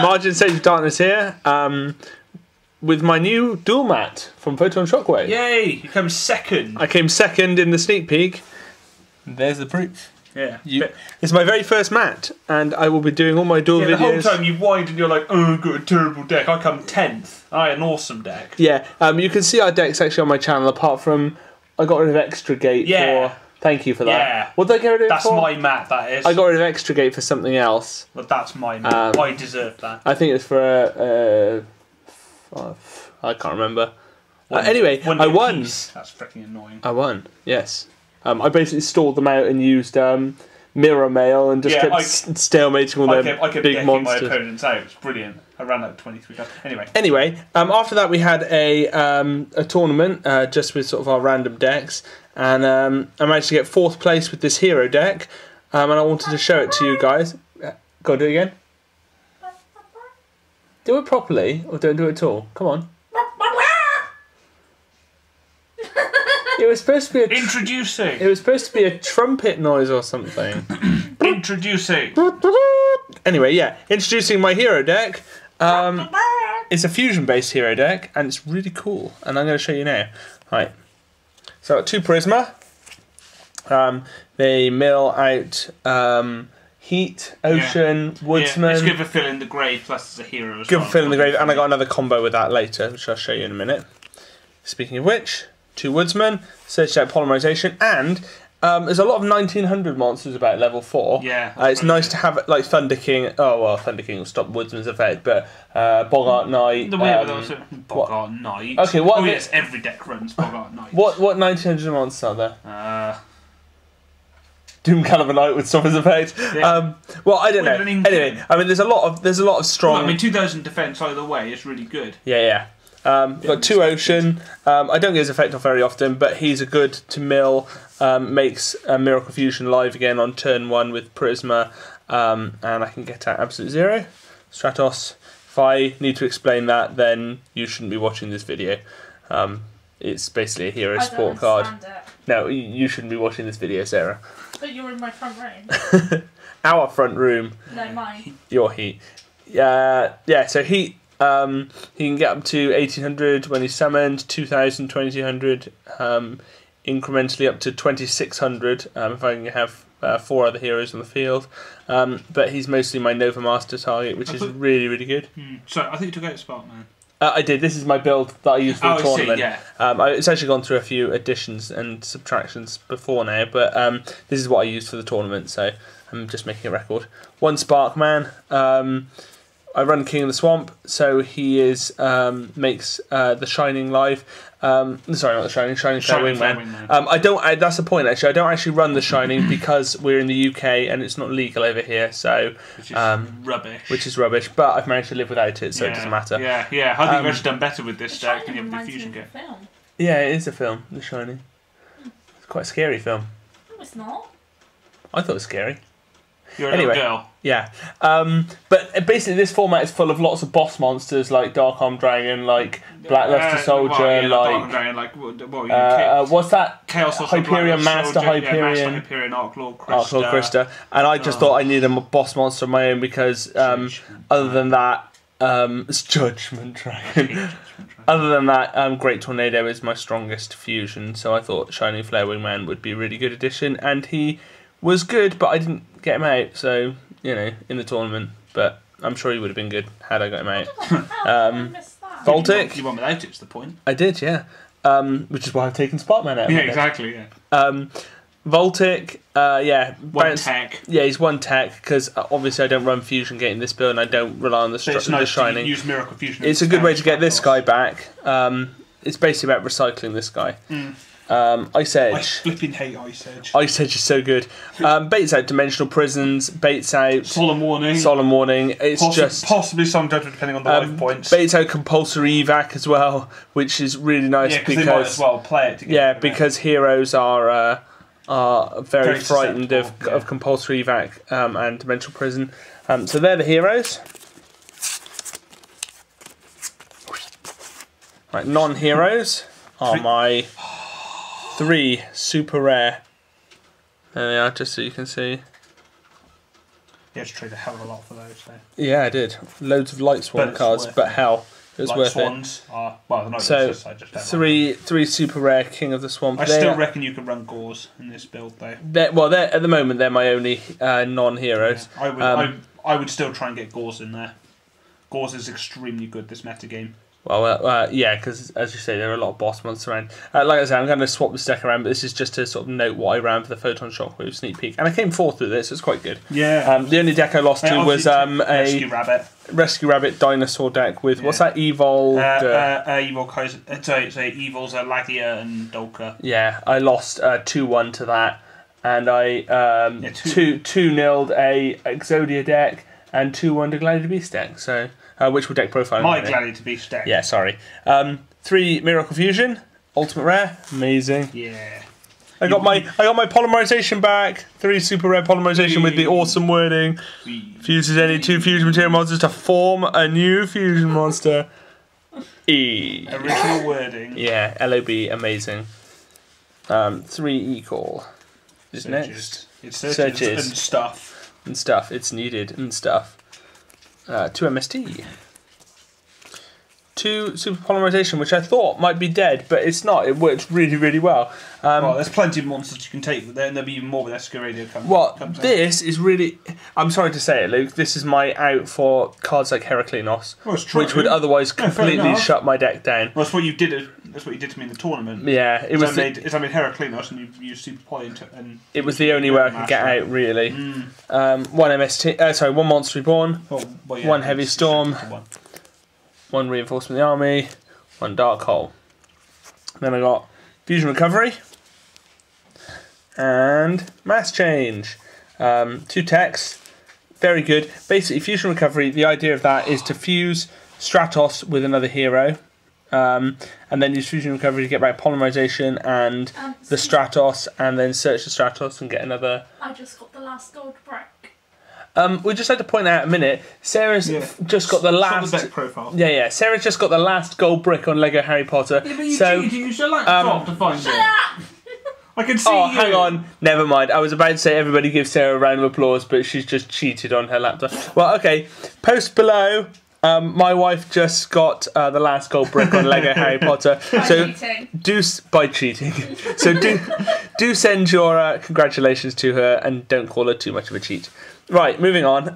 Margin Sage of Darkness here, with my new dual mat from Photon Shockwave. Yay! You come second. I came second in the sneak peek. There's the proof. Yeah. It's my very first mat, and I will be doing all my dual videos. The whole time you whined and you're like, oh, I've got a terrible deck. I come 10th. I had an awesome deck. Yeah, you can see our decks actually on my channel, apart from I got rid of Extra Gate for... Thank you for that. Yeah. What did I get rid of it for? That's my mat, that is. I got rid of Extra Gate for something else. But that's my mat. I deserve that. I think it's for I can't remember. Anyway, I won. Piece. That's freaking annoying. I won, yes. I basically stalled them out and used mirror mail and just kept stalemating all their I kept big monsters. my opponents out. It was brilliant. I ran out 23 cards. Anyway, after that we had a tournament just with sort of our random decks, and I managed to get 4th place with this hero deck, and I wanted to show it to you guys. Go do it again. Do it properly, or don't do it at all. Come on. It was supposed to be introducing. It was supposed to be a trumpet noise or something. Introducing. Anyway, yeah, introducing my hero deck. It's a fusion-based hero deck, and it's really cool. And I'm going to show you now. Right. So, 2 Prisma. They mill out Heat, Ocean, Woodsman. Let's give a fill in the grave, plus there's a hero as well. Give a fill in the grave, and I got another combo with that later, which I'll show you in a minute. Speaking of which, 2 Woodsman, Search Out Polymerization, and there's a lot of 1900 monsters about level 4. Yeah. It's nice to have like Thunder King. Oh well, Thunder King will stop Woodsman's effect, but Boggart Knight. The way Boggart Knight. Okay, what? Oh yes, every deck runs Boggart Knight. What 1900 monsters are there? Doom Caliber Knight would stop his effect. Yeah. Well, I don't know. Anyway, I mean, there's a lot of strong. Well, I mean, 2000 defense either way is really good. Yeah. Got 2 Ocean. I don't get his effect off very often, but he's a good to mill. Makes Miracle Fusion live again on turn 1 with Prisma, and I can get at absolute 0. Stratos. If I need to explain that, then you shouldn't be watching this video. It's basically a hero support card. No, you shouldn't be watching this video, Sarah. But you're in my front room. Our front room. No, mine. Your Heat. Yeah. So Heat. He can get up to 1800 when he's summoned, 2000, 2200, incrementally up to 2600 if I can have 4 other heroes on the field. But he's mostly my Nova Master target, which is really, really good. So I think you took out Sparkman. I did. This is my build that I used for the tournament. See, yeah. It's actually gone through a few additions and subtractions before now, but this is what I used for the tournament, so I'm just making a record. 1 Sparkman. I run King of the Swamp, so he makes the Shining live. Sorry, not the Shining Fair Wingman. That's the point actually. I don't actually run the Shining because we're in the UK and it's not legal over here. So which is rubbish. Which is rubbish. But I've managed to live without it, so it doesn't matter. Yeah. I think you've actually done better with this deck than you have the fusion kit. Yeah, it is a film, The Shining. It's quite a scary film. No, it's not. I thought it was scary. You're a little girl. Yeah. But basically this format is full of lots of boss monsters like Dark Arm Dragon, like Blackluster Soldier, Dark Dragon, what's that? Chaos Hyperion, Master Hyperion. Hyperion, Archlord, Krista. And I just thought I needed a boss monster of my own because other than that, it's Judgment Dragon. Other than that, Great Tornado is my strongest fusion, so I thought Shining Flare Wingman would be a really good addition, and he was good, but I didn't get him out, so, you know, in the tournament. But I'm sure he would have been good had I got him out. Voltic. You won without it's the point. I did, yeah. Which is why I've taken Sparkman out. Yeah, exactly, yeah. Voltic, one tech. Yeah, he's 1 tech, because obviously I don't run Fusion Gate in this build, and I don't rely on the Shining. Use Miracle Fusion. It's a good way to get this guy back. It's basically about recycling this guy. Ice Edge. I flipping hate Ice Edge. Ice Edge is so good. Baits out Dimensional Prisons, baits out Solemn Warning. It's possibly some judgment depending on the life points. Baits out Compulsory Evac as well, which is really nice because they might as well play it together. Yeah, because heroes are very frightened of Compulsory Evac and Dimensional Prison. So they're the heroes. Right, non-heroes are my 3 super rare. There they are, just so you can see. You had to trade a hell of a lot for those. So. Yeah, I did. Loads of light swan But it's cards, worth but it. hell, it was Like worth swans are well, they're not So, useless, I just don't like three super rare King of the Swamp. them. I still reckon you could run Gauze in this build though. They're at the moment they're my only non-heroes. Yeah, I would still try and get Gauze in there. Gauze is extremely good this meta game. Well, yeah, because as you say, there are a lot of boss monsters around. Like I said, I'm going to swap this deck around, but this is just to sort of note what I ran for the Photon Shockwave sneak peek, and I came fourth with this. So it's quite good. Yeah. The only deck I lost to was a Rescue Rabbit dinosaur deck with what's that? Evolved. Evil Kaiser. Sorry, Evil's Lagia and Dolka. Yeah, I lost 2-1 to that, and I 2-0'd a Exodia deck and 2-1 to Gladiator Beast deck. So. Which will deck profile? My Gladiator Beast deck. Yeah, sorry. 3 Miracle Fusion, Ultimate Rare, amazing. Yeah. I got my polymerization back. 3 super rare polymerization with the awesome wording. Fuses any 2 fusion material monsters to form a new fusion monster. Original wording. Yeah, LOB, amazing. 3 equal. Is next. It's searches and stuff. And stuff. It's needed and stuff. 2 MST. 2 super polymerization, which I thought might be dead, but it's not. It works really, really well. Well, there's plenty of monsters you can take, but then there'll be even more with Escaradio comes. Well, this is really. I'm sorry to say it, Luke. This is my out for cards like Heraclinos, which would otherwise completely shut my deck down. Well, that's what you did. That's what you did to me in the tournament. Yeah, it was. I made Heraclinos, and you used Super Poly, and it was the only way I could get out, really. 1 MST. Sorry, 1 Monster Reborn. 1 Heavy Storm. 1 Reinforcement of the Army, 1 Dark Hole. Then I got Fusion Recovery and Mass Change. 2 techs, very good. Basically, Fusion Recovery, the idea of that is to fuse Stratos with another hero, and then use Fusion Recovery to get back Polymerization and the Stratos, and then search the Stratos and get another. I just got the last gold brick. We just had to point out a minute. Sarah's just got the last. Deck profile. Yeah. Sarah's just got the last gold brick on Lego Harry Potter. Yeah, but you so cheated. You should laptop to find it. I can see oh, you. hang on. Never mind. I was about to say everybody give Sarah a round of applause, but she's just cheated on her laptop. Well, okay. Post below. My wife just got the last gold brick on Lego Harry Potter. By cheating. So do send your congratulations to her and don't call her too much of a cheat. Right, moving on.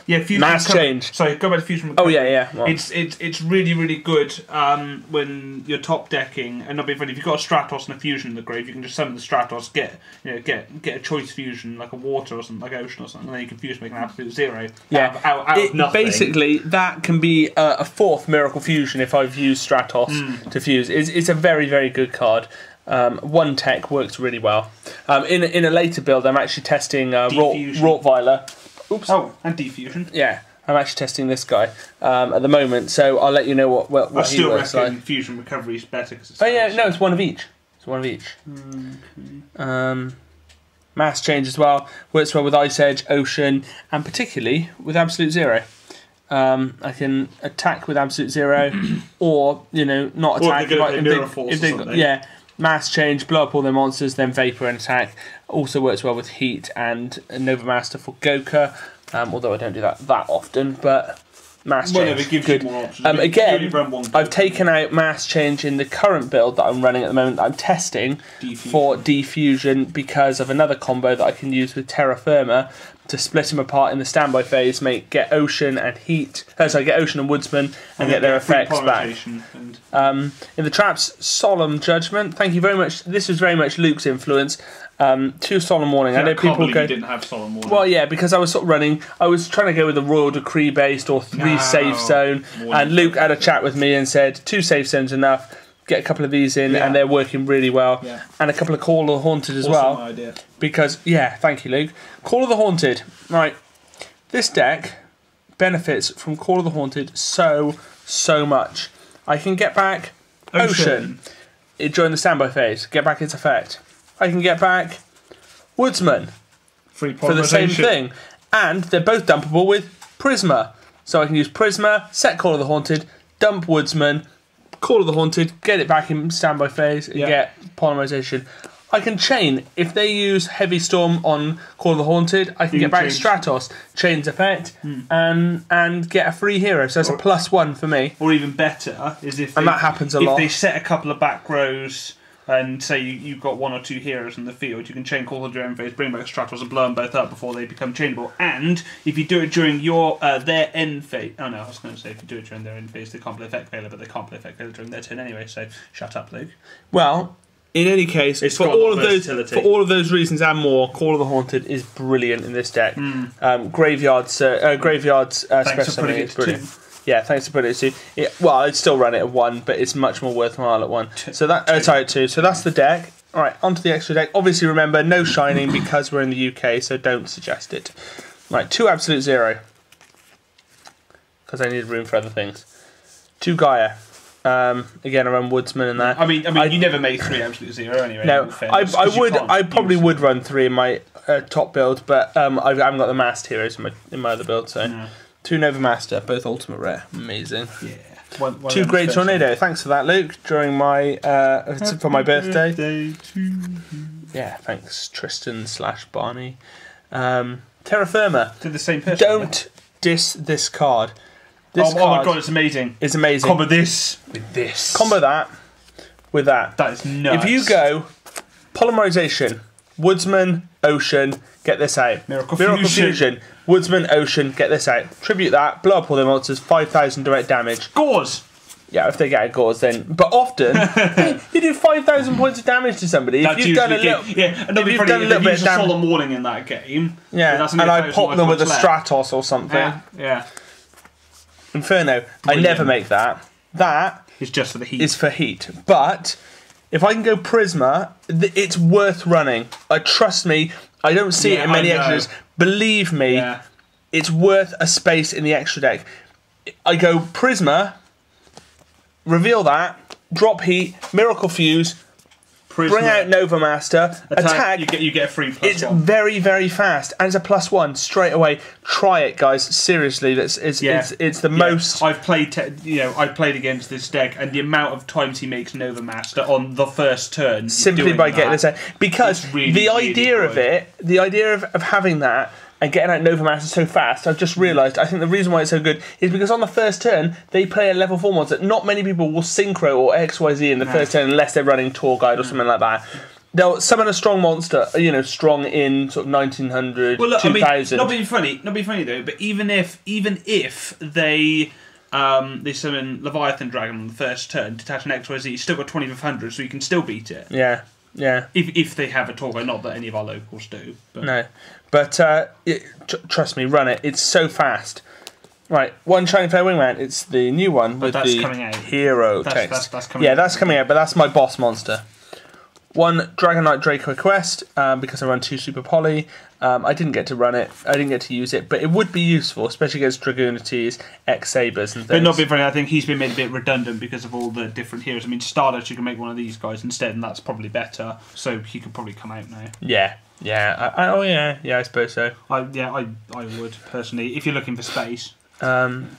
Fusion Mass Change. Sorry, go back to Fusion Recovery. Oh yeah. Well. It's really, really good when you're top decking, and not being funny. If you've got a Stratos and a Fusion in the grave, you can just summon the Stratos, get a choice fusion like a water or something, like ocean or something, and then you can fuse, make an absolute 0. Yeah, out of nothing. Basically, that can be a 4th Miracle Fusion if I've used Stratos to fuse. It's a very, very good card. 1 tech works really well. In a later build, I'm actually testing Rottweiler. Oops. Oh, and Defusion. Yeah, I'm actually testing this guy at the moment, so I'll let you know what I he still works reckon like. Fusion Recovery is better because it's. Oh yeah, no, it's 1 of each. It's 1 of each. Okay. Mass Change as well works well with Ice Edge, Ocean, and particularly with Absolute Zero. I can attack with Absolute Zero, or not attack. If they Mass Change, blow up all their monsters, then Vapor and attack. Also works well with Heat and Nova Master for Goka, although I don't do that often, but Mass Change. It gives good. You more options. Again, I've taken out Mass Change in the current build that I'm running at the moment. I'm testing for Defusion because of another combo that I can use with Terra Firma to split them apart in the standby phase, get Ocean and Heat. Get Ocean and Woodsman and get their effects back. In the traps, Solemn Judgment. Thank you very much. This was very much Luke's influence. 2 Solemn Warning. I know people go. You didn't have Solemn Warning. Well, yeah, because I was sort of running. I was trying to go with a Royal Decree based or 3 safe zone, and Luke had a chat with me and said 2 safe zones enough. Get a couple of these in, and they're working really well. Yeah. And a couple of Call of the Haunted as well. Idea. Because thank you, Luke. Call of the Haunted. Right, this deck benefits from Call of the Haunted so much. I can get back Ocean. During the standby phase. Get back its effect. I can get back Woodsman for the same thing. And they're both dumpable with Prisma. So I can use Prisma, set Call of the Haunted, dump Woodsman, Call of the Haunted, get it back in standby phase, and get Polymerization. I can chain. If they use Heavy Storm on Call of the Haunted, I can get back Stratos, Chains Effect, and get a free hero. So it's a +1 for me. Or even better is if that happens a lot. If they set a couple of back rows and say you've got 1 or 2 heroes in the field, you can chain Call of your own phase, bring back Stratos, and blow them both up before they become chainable. And if you do it during their end phase, oh no, I was going to say if you do it during their end phase, they can't play Effect Veiler, but they can't play Effect Veiler during their turn anyway. So shut up, Luke. Well, in any case, for all of those reasons and more, Call of the Haunted is brilliant in this deck. Graveyard's special summon is brilliant. Yeah, thanks for putting it to. Well, I'd still run it at 1, but it's much more worthwhile at 1. So that at 2. So that's the deck. All right, onto the extra deck. Obviously, remember no shining because we're in the UK, so don't suggest it. Right, 2 Absolute Zero because I need room for other things. 2 Gaia. Again, I run Woodsman and that. I mean, you never made 3 Absolute Zero anyway. No, I probably would run 3 in my top build, but I haven't got the Masked Heroes in my other build, so. No. 2 Nova Master, both Ultimate Rare. Amazing. Yeah. 2 Great Tornado. Thanks for that, Luke, during my for my birthday. Yeah, thanks, Tristan/Barney. Terra Firma. To the same person. Don't diss this card. Oh my god, it's amazing. It's amazing. Combo this with this. Combo that with that. That is nuts. If you go Polymerization, Woodsman, Ocean, get this out. Miracle Fusion. Woodsman, Ocean, get this out. Tribute that, blow up all the monsters, 5,000 direct damage. Gauze! Yeah, if they get a Gauze then. But often, you do 5,000 points of damage to somebody. If you've done a little, if done a little bit of damage. Solemn Warning in that game. Yeah, and I pop them with a Stratos or something. Yeah. Inferno. Brilliant. I never make that. That is just for the heat. Is for heat. But if I can go Prisma, it's worth running. Trust me, I don't see it in many extras. Believe me, it's worth a space in the extra deck. I go Prisma, reveal that, drop heat, Miracle Fuse, Prisma, bring out Nova Master, attack. You get a free +1. It's very, very fast, and it's a +1 straight away. Try it, guys. Seriously, it's the most. I've played against this deck, and the amount of times he makes Nova Master on the first turn simply by getting this out, because the idea of having that and getting out Nova Master so fast, I've just realised, I think the reason why it's so good is because on the first turn, they play a level 4 monster. Not many people will Synchro or XYZ in the first turn unless they're running Tour Guide or something like that. They'll summon a strong monster, strong in sort of 1900, 2000. Not being funny though, but even if they summon Leviathan Dragon on the first turn, detach an XYZ, you still got 2500, so you can still beat it. Yeah. If they have a Tour Guide, not that any of our locals do. But. No. But trust me, run it. It's so fast. Right, 1 Shining Fair Wingman. It's the new one with the hero text. That's coming out. That's coming out, but that's my boss monster. 1 Dragon Knight Draco Quest, because I run 2 Super Poly. I didn't get to run it. I didn't get to use it, but it would be useful, especially against Dragoonities, X-Sabers and things. But not being funny, I think he's been made a bit redundant because of all the different heroes. I mean, Stardust, you can make one of these guys instead, and that's probably better. So he could probably come out now. Yeah. I suppose so. I would personally, if you're looking for space. 1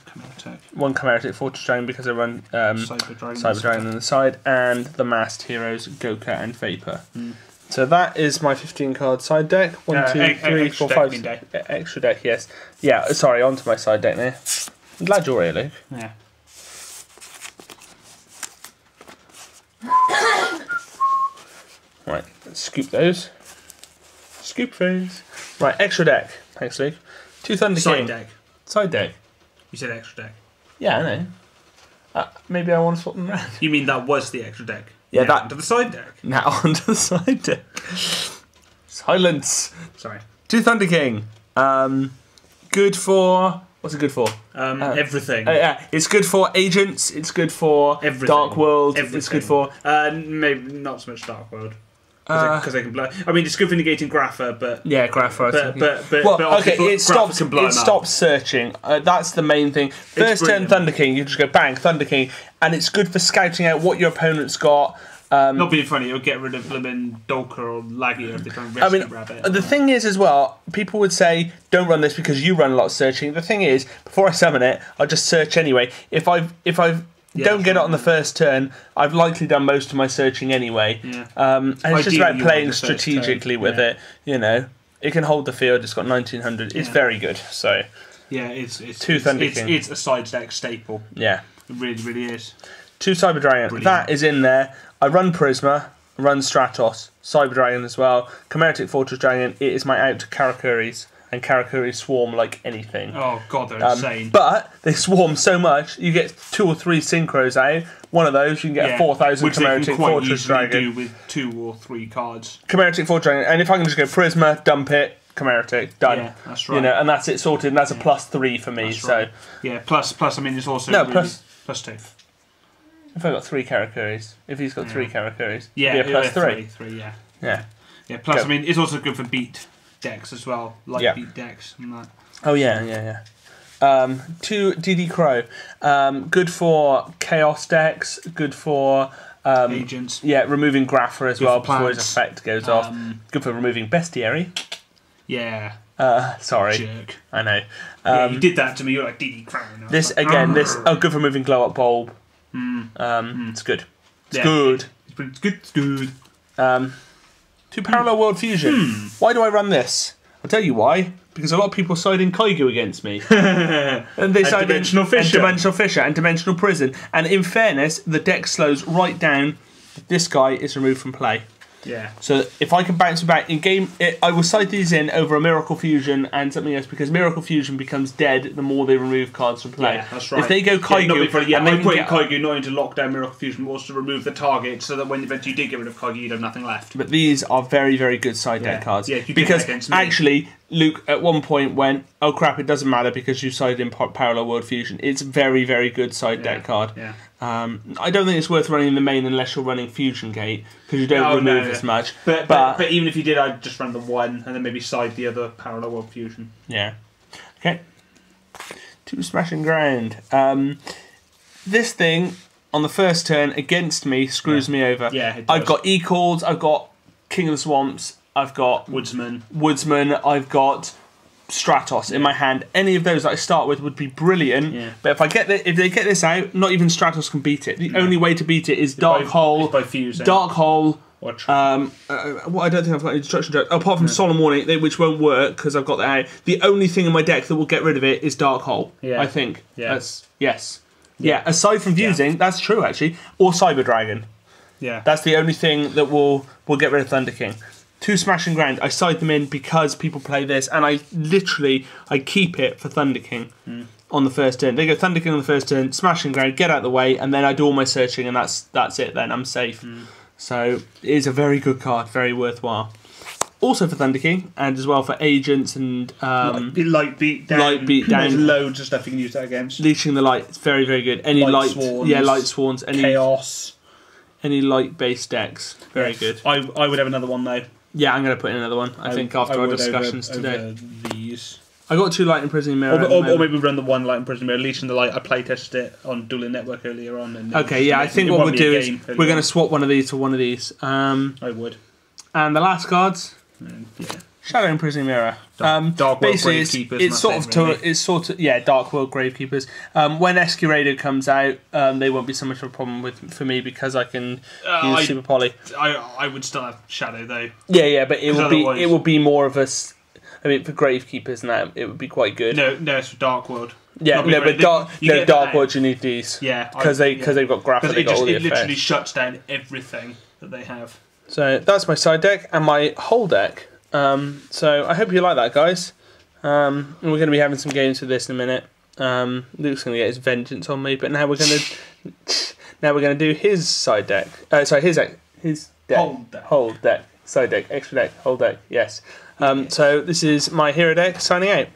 Chimeritic Fortress Dragon because I run Cyber Dragon on the side, and the Masked Heroes Goka and Vapor. So that is my 15 card side deck. 1, 2, 3, 4, 5. Extra deck, yes. Yeah, sorry, onto my side deck now. I'm glad you're here, Luke. Yeah. Right, let's scoop those. Scoop phase. Right, extra deck. Thanks, Luke. 2 Thunder King. Side deck. You said extra deck. Yeah, I know. Maybe I want to swap them around. You mean that was the extra deck? Yeah, that onto the side deck. Now onto the side deck. Silence. Sorry. 2 Thunder King. Good for. What's it good for? Everything. Yeah, it's good for agents. It's good for everything. Dark World. Everything. It's good for. Maybe not so much Dark World. Because they can blow. I mean, it's good for negating Grapha, but yeah, Grapha. But okay, it stops searching. That's the main thing. First turn Thunder King, you just go bang Thunder King, and it's good for scouting out what your opponent's got. Not being funny, it'll get rid of Blimmin' Dolker or Laggy if they try and rescue Rabbit. The thing is as well, people would say, don't run this because you run a lot of searching. The thing is, before I summon it, I'll just search anyway. If I've Yeah, Don't get it on the first turn. I've likely done most of my searching anyway. Yeah. And it's just Ideally, about you playing want the first strategically turn, with yeah. it. You know, it can hold the field. It's got 1900. It's Yeah. very good. So Yeah, it's Two Thunder King. it's a side deck staple. yeah, It really, really is. 2 Cyber Dragon. Brilliant. That is in there. I run Prisma, run Stratos, Cyber Dragon as well. Chimeric Fortress Dragon. It is my out to Karakuris, and Karakuris swarm like anything. Oh god, they're insane. But they swarm so much, you get 2 or 3 synchros out. One of those, you can get a 4,000 which they can Chimeric quite Fortress easily Dragon. do with 2 or 3 cards. Chimeric Fortress Dragon, and if I can just go Prisma, dump it, Chimeric, done. Yeah, that's right. You know, and that's it sorted, and that's a +3 for me. That's So right. Yeah, plus I mean it's also No, really, +2. if I got 3 Karakuris, if he's got 3 Karakuris, Yeah, it'd be a +3. 3, yeah. Yeah. Yeah, plus Go. I mean it's also good for beat decks as well, like Yeah. beat decks and that. Oh yeah. 2 DD Crow, good for chaos decks, good for Agents. removing Grapher as Good well for before his plants. effect goes off. Good for removing Bestiary. Yeah. Sorry, Jerk. I know. Yeah, you did that to me. You're like DD Crown. I was This like, again. "Arr." This good for moving Glow Up Bulb. It's good. It's Yeah. good. It's good. It's good. 2 Parallel World Fusion. Why do I run this? I'll tell you why. Because a lot of people side in Kaigu against me. And they side in Dimensional Fisher. And Dimensional Fisher and Dimensional Prison. And in fairness, the deck slows right down. This guy is removed from play. Yeah. So if I can bounce about in game, I will side these in over a Miracle Fusion and something else because Miracle Fusion becomes dead the more they remove cards from play. Yeah, that's right. If they go Kaigu, yeah, and by they can putting get- Kaigu not into lockdown Miracle Fusion, but also to remove the target, so that when eventually you did get rid of Kaigu, you'd have nothing left. But these are very, very good side Yeah. deck cards. Yeah, you did because that against me. actually, Luke at one point went, "Oh crap! It doesn't matter because you sided in Parallel World Fusion." It's a very, very good side deck card. Yeah. I don't think it's worth running in the main unless you're running Fusion Gate because you don't remove as much. But even if you did, I'd just run the one and then maybe side the other Parallel World Fusion. Yeah. Okay. 2 Smashing Ground. This thing on the first turn against me screws me over. Yeah, it does. I've got E-Calls, I've got King of the Swamps, I've got Woodsman. I've got Stratos in my hand. Any of those that I start with would be brilliant. Yeah. But if they get this out, not even Stratos can beat it. The only way to beat it is Dark Hole. by fusing. Dark Hole. Or Well, I don't think I've got any destruction drugs. Apart from Solemn Warning, which won't work because I've got that out. The only thing in my deck that will get rid of it is Dark Hole. Yeah. I think. Yeah. That's yes. Yeah. Aside from fusing, that's true actually. Or Cyber Dragon. yeah. That's the only thing that will get rid of Thunder King. 2 Smashing Ground. I side them in because people play this, and I keep it for Thunder King on the first turn. They go Thunder King on the first turn, Smashing Ground, get out of the way, and then I do all my searching, and that's it. Then I'm safe. So it is a very good card, very worthwhile. Also for Thunder King, and as well for agents and Light Beat Down. Light Beat Down. There's loads of stuff you can use that against. Leeching the Light. It's very, very good. Any Light light, Swans. Light Swans. Any Chaos. any light based decks, very good. I would have another one though. Yeah, I'm going to put in another one. I think after our would discussions over today. these. I got 2 Light Imprisoning Mirror. at the Or moment. maybe run the one Light and Prison Mirror, Leeching the Light. I play tested it on Dueling Network earlier on. And Okay, yeah, I think what we'll do is we're going to swap one of these to one of these. I would. And the last cards, Yeah. Shadow Imprisoning Mirror. Dark World Basically, Gravekeepers, it's sort of Dark World Gravekeepers. When Escurator comes out, they won't be so much of a problem for me because I can use Super Poly. I would still have Shadow though. Yeah, but it otherwise- will be more of a. I mean, for Gravekeepers and that, it would be quite good. No, it's for Dark World. Yeah, Not no, because but you get Dark that. World, you need these. Yeah, because they've got graphics. Because They got all the it literally effects. shuts down everything that they have. So that's my side deck and my whole deck. So I hope you like that, guys. And we're going to be having some games with this in a minute. Luke's going to get his vengeance on me, but now we're going to do his side deck. Sorry, his deck. Whole deck. Side deck. Extra deck. Whole deck. Yes. So this is my hero deck signing out.